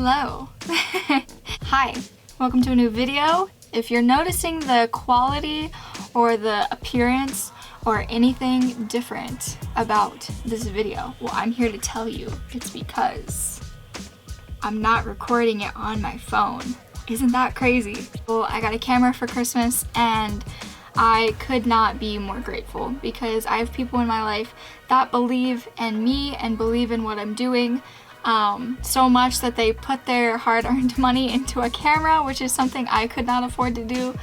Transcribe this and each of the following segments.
Hello. Hi, welcome to a new video. If you're noticing the quality or the appearance or anything different about this video, well, I'm here to tell you it's because I'm not recording it on my phone. Isn't that crazy? Well, I got a camera for Christmas and I could not be more grateful because I have people in my life that believe in me and believe in what I'm doing so much that they put their hard-earned money into a camera, which is something I could not afford to do.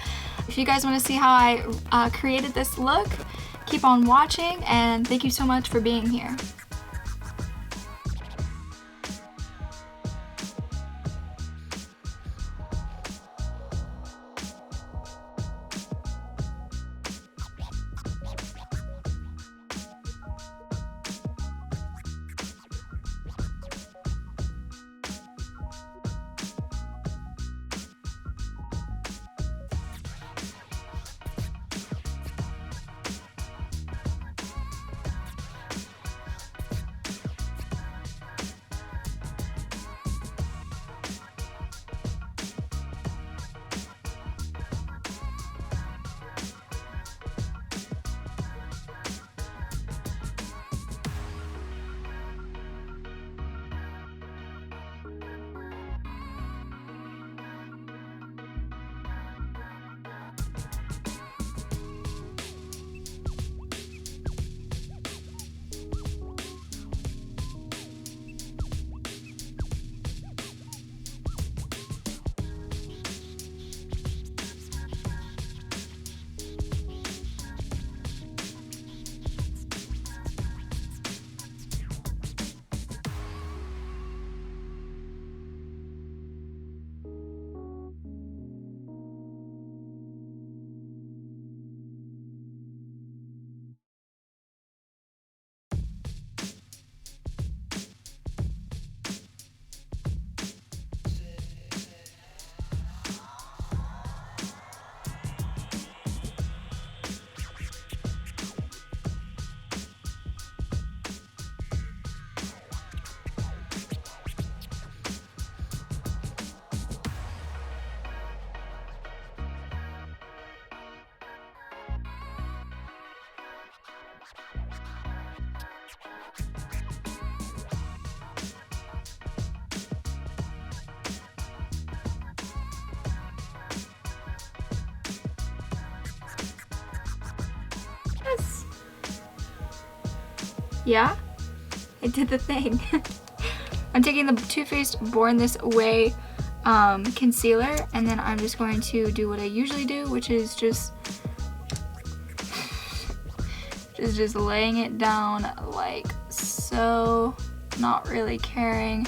If you guys want to see how I created this look, keep on watching, and thank you so much for being here. Yes. Yeah, I did the thing. I'm taking the Too Faced Born This Way concealer, and then I'm just going to do what I usually do, which is just laying it down like so, not really caring,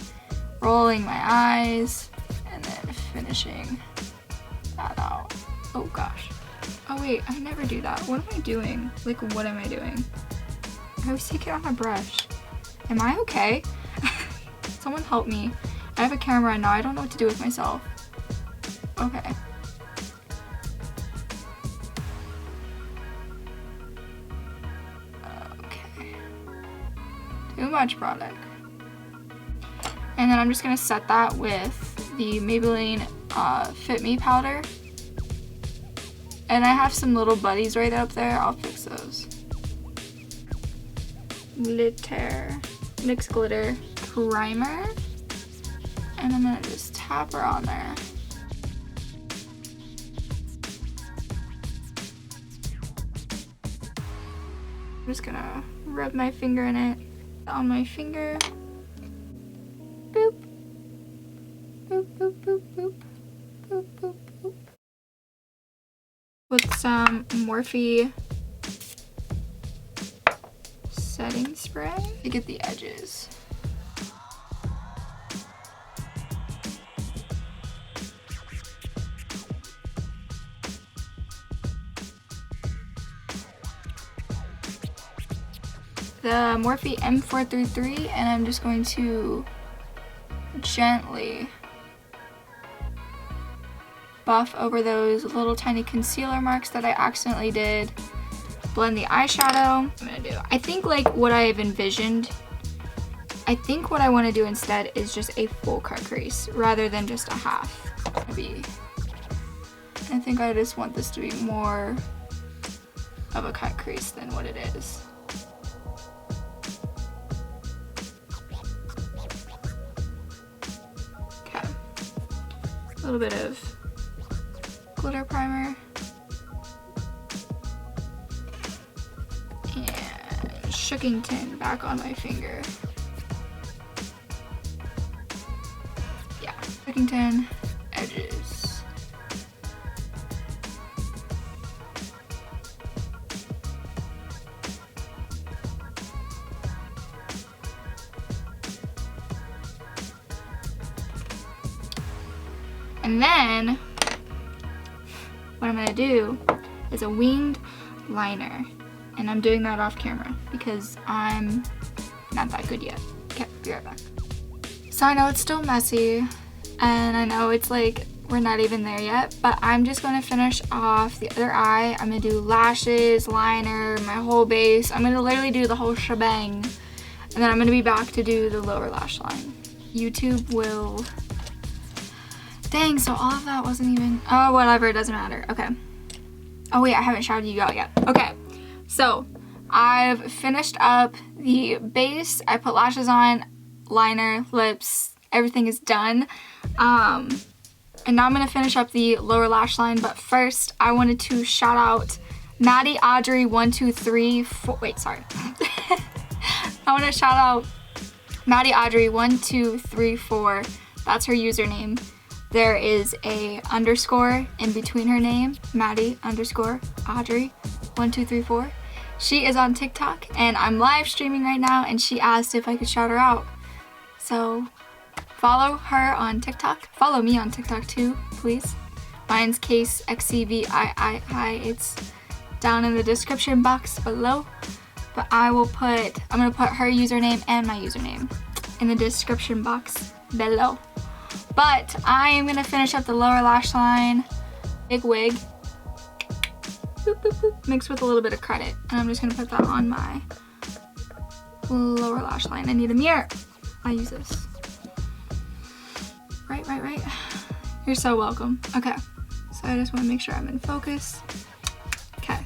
rolling my eyes, and then finishing that out. Oh gosh. Oh wait, I never do that. What am I doing? Like, what am I doing? I always take it on a brush. Am I okay? Someone help me. I have a camera and now I don't know what to do with myself. Okay. Okay. Too much product. And then I'm just gonna set that with the Maybelline Fit Me powder. And I have some little buddies right up there. I'll fix those. Glitter. NYX Glitter Primer. And I'm gonna just tap her on there. I'm just gonna rub my finger in it. On my finger. Boop. Boop, boop, boop, boop. Boop, boop, boop. With some Morphe setting spray to get the edges. The Morphe M433, and I'm just going to gently buff over those little tiny concealer marks that I accidentally did. Blend the eyeshadow. I think like what I've envisioned I think what I want to do instead is just a full cut crease rather than just a half. Maybe. I think I just want this to be more of a cut crease than what it is. Okay. A little bit of glitter primer. And Shookington back on my finger. Yeah, Shookington edges. And then what I'm gonna do is a winged liner. And I'm doing that off camera because I'm not that good yet. Okay, be right back. So I know it's still messy and I know it's like we're not even there yet, but I'm just gonna finish off the other eye. I'm gonna do lashes, liner, my whole base. I'm gonna literally do the whole shebang. And then I'm gonna be back to do the lower lash line. YouTube will... Dang, so all of that wasn't even... Oh, whatever, it doesn't matter. Okay. Oh wait, I haven't shouted you out yet. Okay, so I've finished up the base. I put lashes on, liner, lips, everything is done. And now I'm gonna finish up the lower lash line, but first I wanted to shout out Maddie Audrey 1234. Wait, sorry. I want to shout out Maddie Audrey 1234. That's her username. There is a underscore in between her name, Maddie underscore Audrey 1234. She is on TikTok and I'm live streaming right now and she asked if I could shout her out. So follow her on TikTok. Follow me on TikTok too, please. Mine's kacexcviii. It's down in the description box below. But I'm gonna put her username and my username in the description box below. But I am gonna finish up the lower lash line. Big wig. Boop, boop, boop. Mixed with a little bit of credit. And I'm just gonna put that on my lower lash line. I need a mirror. I use this. Right. You're so welcome. Okay. So I just wanna make sure I'm in focus. Okay.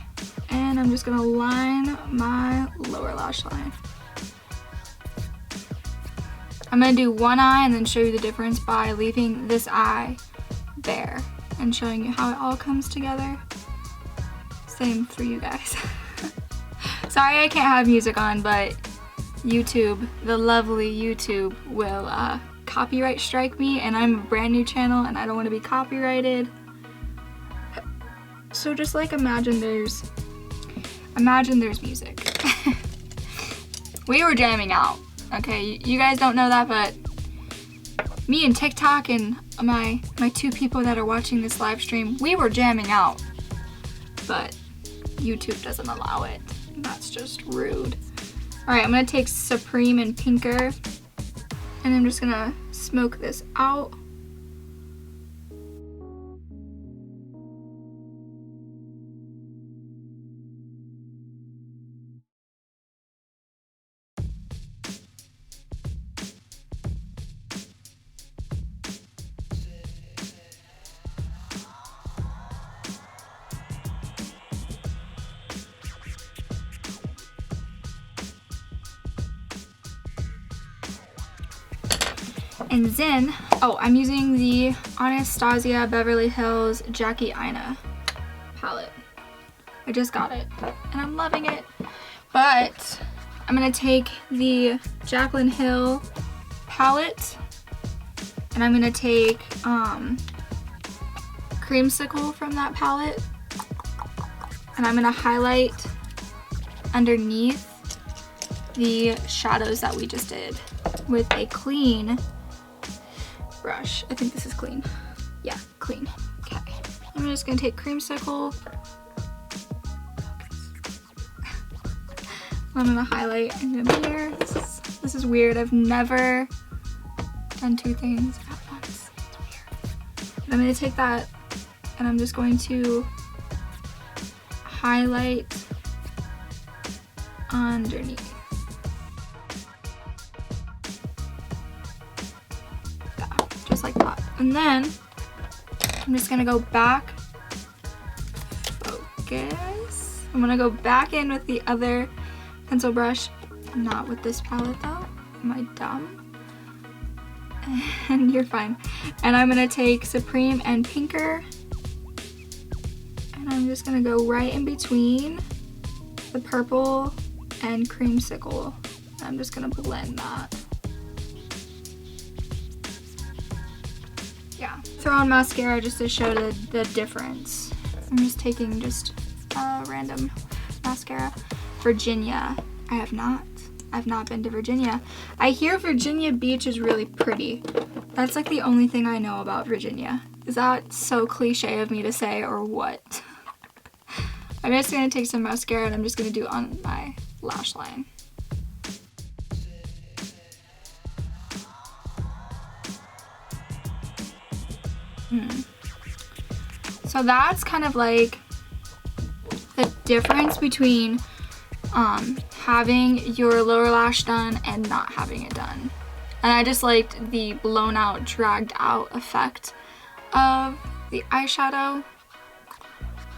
And I'm just gonna line my lower lash line. I'm gonna do one eye and then show you the difference by leaving this eye bare and showing you how it all comes together. Same for you guys. Sorry I can't have music on, but YouTube, the lovely YouTube, will copyright strike me, and I'm a brand new channel and I don't want to be copyrighted. So just like imagine there's music. We were jamming out. Okay, you guys don't know that, but me and TikTok and my two people that are watching this live stream, we were jamming out. But YouTube doesn't allow it. That's just rude. Alright, I'm gonna take Supreme and Pinker, and I'm just gonna smoke this out. And then, I'm using the Anastasia Beverly Hills Jackie Aina palette. I just got it and I'm loving it. But I'm gonna take the Jaclyn Hill palette and I'm gonna take Creamsicle from that palette, and I'm gonna highlight underneath the shadows that we just did with a clean brush. I think this is clean. Yeah, clean. Okay. I'm just gonna take Creamsicle. I'm gonna highlight in the mirror. This is weird. I've never done two things at once. It's weird. But I'm gonna take that and I'm just going to highlight And then I'm just gonna go back, focus. I'm gonna go back in with the other pencil brush, not with this palette though. Am I dumb? And you're fine. And I'm gonna take Supreme and Pinker, and I'm just gonna go right in between the purple and Creamsicle. I'm just gonna blend that. Yeah. Throw on mascara just to show the difference. I'm just taking just random mascara. Virginia. I've not been to Virginia. I hear Virginia Beach is really pretty. That's like the only thing I know about Virginia. Is that so cliche of me to say, or what? I'm just gonna take some mascara and I'm just gonna do it on my lash line. So that's kind of like the difference between having your lower lash done and not having it done. And I just liked the blown out, dragged out effect of the eyeshadow.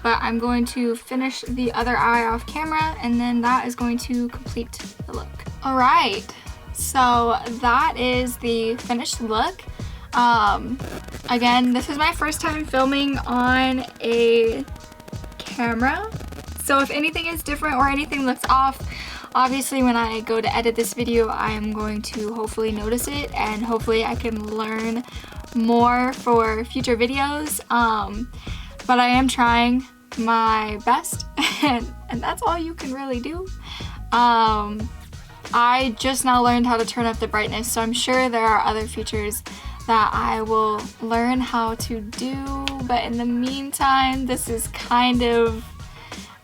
But I'm going to finish the other eye off camera, and then that is going to complete the look. All right, so that is the finished look. Again, this is my first time filming on a camera. So if anything is different or anything looks off, obviously when I go to edit this video, I'm going to hopefully notice it, and hopefully I can learn more for future videos. But I am trying my best, and that's all you can really do. I just now learned how to turn up the brightness, so I'm sure there are other features that I will learn how to do, but in the meantime, this is kind of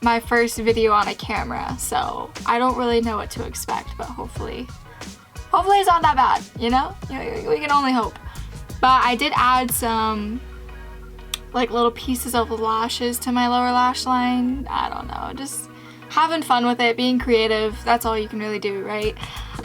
my first video on a camera, so I don't really know what to expect, but hopefully it's not that bad, you know? We can only hope. But I did add some like little pieces of lashes to my lower lash line. I don't know, just having fun with it, being creative. That's all you can really do, right?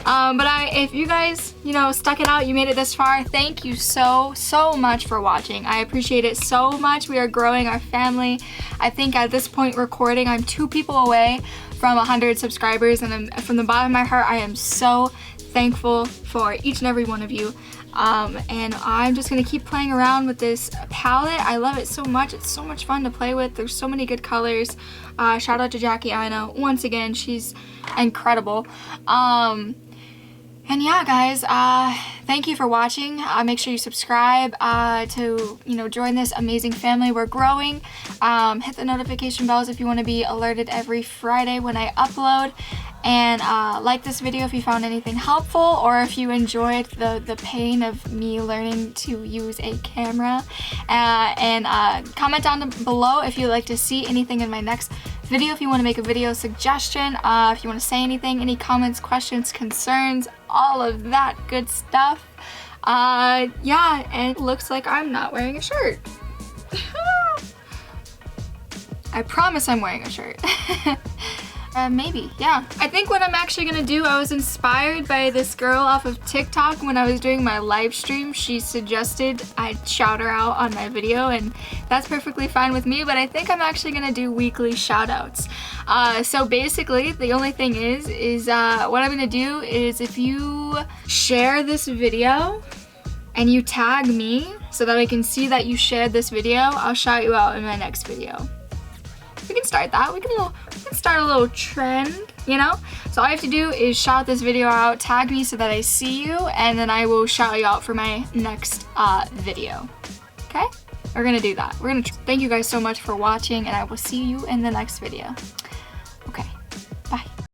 If you guys, stuck it out, you made it this far, thank you so much for watching. I appreciate it so much. We are growing our family. I think at this point recording, I'm 2 people away from 100 subscribers, and from the bottom of my heart, I am so thankful for each and every one of you. And I'm just gonna keep playing around with this palette. I love it so much. It's so much fun to play with. There's so many good colors. Shout out to Aina. Once again, she's incredible. And yeah, guys, thank you for watching. Make sure you subscribe to join this amazing family. We're growing. Hit the notification bells if you want to be alerted every Friday when I upload. And like this video if you found anything helpful, or if you enjoyed the pain of me learning to use a camera. And comment down below if you'd like to see anything in my next video, if you want to make a video suggestion, if you want to say anything, any comments, questions, concerns, all of that good stuff. Yeah, and it looks like I'm not wearing a shirt. I promise I'm wearing a shirt. Maybe, yeah. I think what I'm actually gonna do, I was inspired by this girl off of TikTok when I was doing my live stream. She suggested I shout her out on my video, and that's perfectly fine with me, but I think I'm actually gonna do weekly shout outs. So basically, the only thing is what I'm gonna do is if you share this video and you tag me so that I can see that you shared this video, I'll shout you out in my next video. We can start that. We can start a little trend, So all you have to do is shout this video out, tag me so that I see you, and then I will shout you out for my next video. Okay? We're gonna do that. Thank you guys so much for watching, and I will see you in the next video.